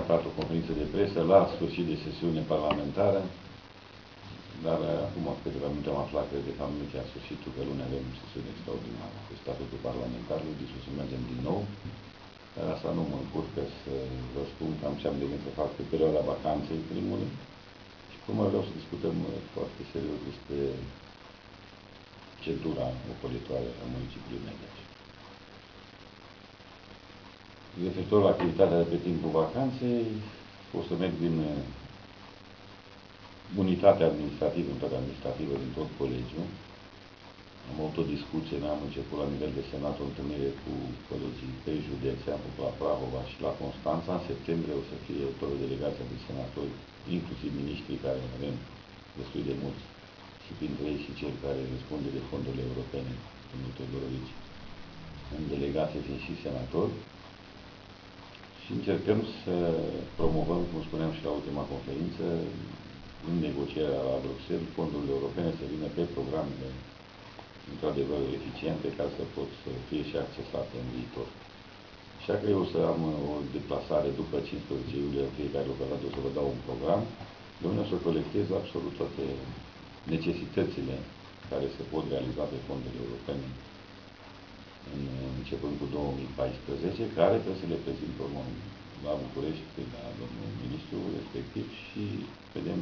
convocat o conferință de presă la sfârșit de sesiune parlamentară, dar acum câteva minute am aflat, cred că am la sfârșitul că luni avem sesiune extraordinară cu statutul parlamentarului, deci o să mergem din nou. Dar asta nu mă încurcă să vă spun cam ce am de gând să fac pe perioada vacanței, în primul rând. Și cum vreau să discutăm foarte serios despre centura ocolitoare a municipiului Mediaș. Referitor la activitatea de pe timpul vacanței, o să merg din unitatea administrativă, unitatea administrativă din tot colegiul. Am avut o discuție, am început la nivel de senat o întâlnire cu colegii pe județe, am făcut la Prahova și la Constanța. În septembrie o să fie tot o delegație de senatori, inclusiv miniștrii care avem destul de mulți, și printre ei și cel care răspunde de fondurile europene, domnul Todorovici, în delegație fiind și senatori. Și încercăm să promovăm, cum spuneam și la ultima conferință, în negocierea la Bruxelles, fondurile europene să vină pe programele într-adevăr eficiente, ca să pot să fie și accesate în viitor. Așa că eu o să am o deplasare după 15 iulie în fiecare localitate, o să vă dau un program, de unde o să colectez absolut toate necesitățile care se pot realiza pe fondurile europene începând cu 2014, care trebuie să le prezint la București, la domnul ministru respectiv și vedem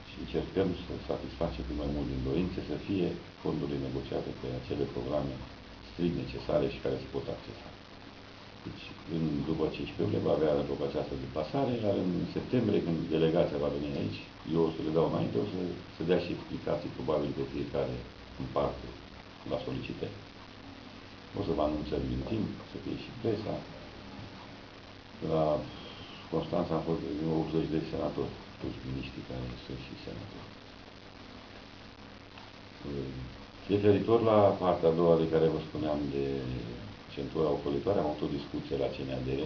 și încercăm să satisfacem cât mai mult din dorințe să fie fondurile negociate pe acele programe strict necesare și care se pot accesa. Deci, după 15 iulie va avea loc această deplasare, iar în septembrie, când delegația va veni aici, eu o să le dau înainte, o să dea și explicații probabil pe fiecare în parte la solicitări. O să vă anunțăm din timp, să fie și presa. La Constanța am fost 80 de senatori, toți miniștrii care sunt și senatori. Referitor la partea a doua de care vă spuneam de centura ocolitoare, am avut o discuție la CNADR,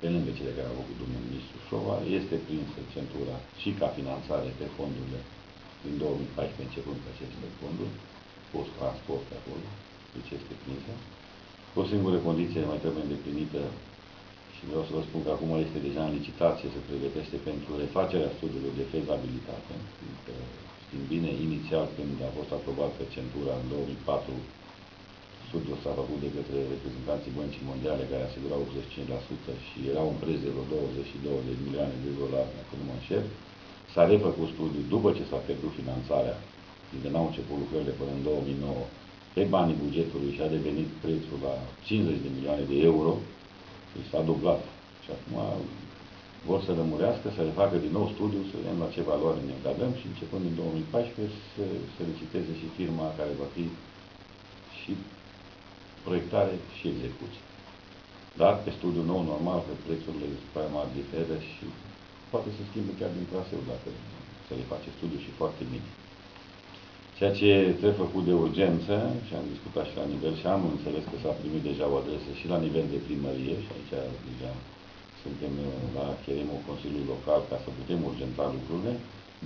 pe lângă cele care au făcut domnul ministru Șova, este prinsă centura și ca finanțare pe fondurile din 2014, începând cu aceste fonduri, post-transport acolo, deci este prinsă. O singură condiție mai trebuie îndeplinită și vreau să vă spun că acum este deja în licitație, se pregătește pentru refacerea studiului de fezabilitate. Știm bine, inițial când a fost aprobată centura în 2004, studiul s-a făcut de către reprezentanții Băncii Mondiale care asigurau 85% și era un preț de vreo 22 de milioane de dolari, dacă nu mă înșel. S-a refăcut studiul după ce s-a pierdut finanțarea, când n-au început lucrările până în 2009, pe banii bugetului și a devenit prețul la 50 de milioane de euro, și s-a dublat. Și acum vor să rămurească, să refacă din nou studiul, să vedem la ce valoare ne încadrăm și începând în 2014 să liciteze și firma care va fi și proiectare și execuție. Dar pe studiul nou, normal, că prețurile prea mari diferă și poate să schimbe chiar din traseu dacă se le face studiul și foarte bine. Ceea ce trebuie făcut de urgență, și am discutat și la nivel, și am înțeles că s-a primit deja o adresă și la nivel de primărie, și aici deja suntem la cheremul Consiliului Local ca să putem urgenta lucrurile,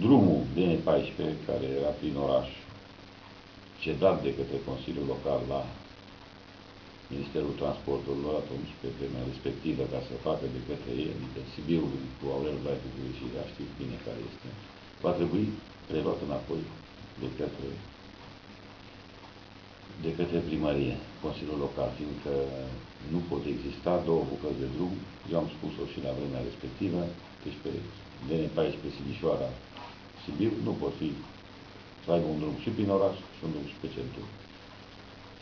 drumul DN14, care era prin oraș, cedat de către Consiliul Local la Ministerul Transporturilor atunci, pe vremea respectivă, ca să facă de către ei, adică Sibiul cu Aurel Blaicu și știți bine care este, va trebui preluat înapoi de către primărie, Consiliul Local, fiindcă nu pot exista două bucăți de drum. Eu am spus-o și la vremea respectivă, deci pe DN14 Sighișoara, Sibiu, nu pot fi să aibă un drum și prin oraș și un drum și pe centru.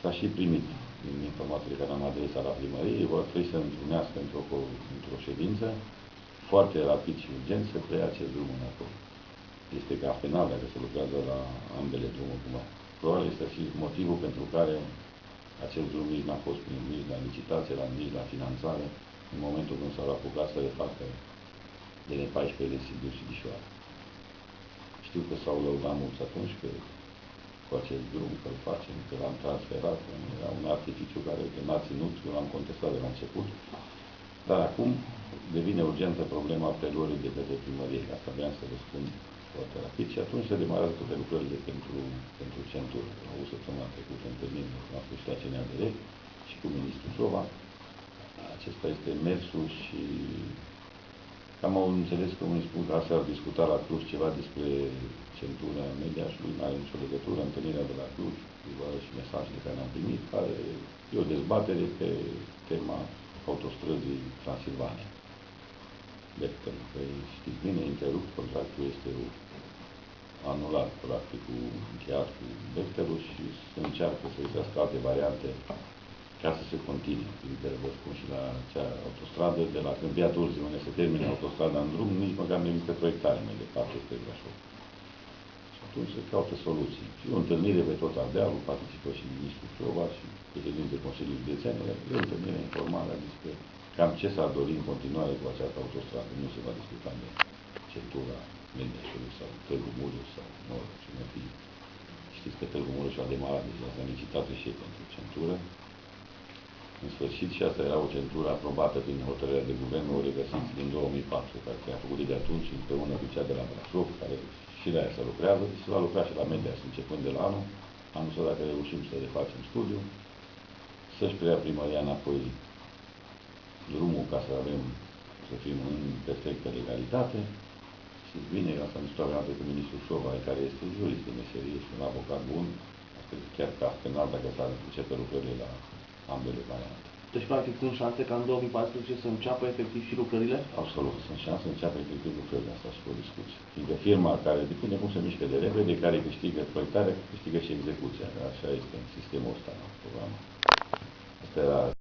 S-a și primit din informațiile care am adresat la primărie, ei vor trebui să întrunească într-o ședință foarte rapid și urgent să preia acest drum înapoi. Este ca penal dacă se lucrează la ambele drumuri cumva. Probabil este și motivul pentru care acest drum nici n-a fost primit nici la licitație, nici la finanțare, în momentul când s-au apucat să le facă DN14 de Sibiu și Sighișoara. Știu că s-au lăudat mulți atunci că cu acest drum că îl facem, că l-am transferat, că era un artificiu care n-a ținut, eu l-am contestat de la început, dar acum devine urgentă problema preluării de către primărie, ca să vreau să vă spun foarte rapid și atunci se demarează toate lucrările pentru centură. Am avut săptămâna trecută întâlniri, am fost și la CNADR și cu ministrul Șova. acesta este mersul și am înțeles că unii spun că aseară a discutat la Cluj ceva despre centura Mediașului, nu are nicio legătură, întâlnirea de la Cluj, și mesajele care le-am primit, care e o dezbatere pe tema autostrăzii Transilvania. Bechtel, că știți bine, interupt, contractul este anulat, practic, încheiat cu Bechtelul și se încearcă să găsească alte variante ca să se continue. Adică vă spun și la acea autostradă, de la Câmpia Turzii, unde se termine autostrada în drum, nici măcar nu există proiectare mai departe spre Brașov. Și atunci se caută soluții. Și o întâlnire pe tot Ardealul, participă și ministrul Ciova și președintele Consiliului Județean, e o întâlnire informală despre cam ce s-ar dori în continuare cu această autostradă. Nu se va discuta de centura Mediașului sau Târgu Mureș sau cine fi. Știți că Târgu Mureș a demarat deja, s-a licitat și pentru centură. În sfârșit, și asta era o centură aprobată prin hotărârea de guvern, o regăsiți din 2004, care a făcut de atunci împreună cu cea de la Brașov, care și la ea se lucrează, și se va lucra și la Mediaș, începând de la anul să dacă reușim să refacem studiu, să-și preia primăria înapoi drumul ca să fim în perfectă legalitate. Și bine, asta am discutat cu ministrul Șova, care este jurist de meserie și un avocat bun, asta chiar ca penal dacă s-ar începe lucrările la ambele variante. Deci, practic, sunt șanse ca în 2014 să înceapă efectiv și lucrările? Absolut, sunt șanse să înceapă efectiv lucrările astea și cu o discuție. Fiindcă firma care depinde cum se mișcă de repede, care câștigă proiectarea, câștigă și execuția. Așa este în sistemul ăsta, programul. Asta era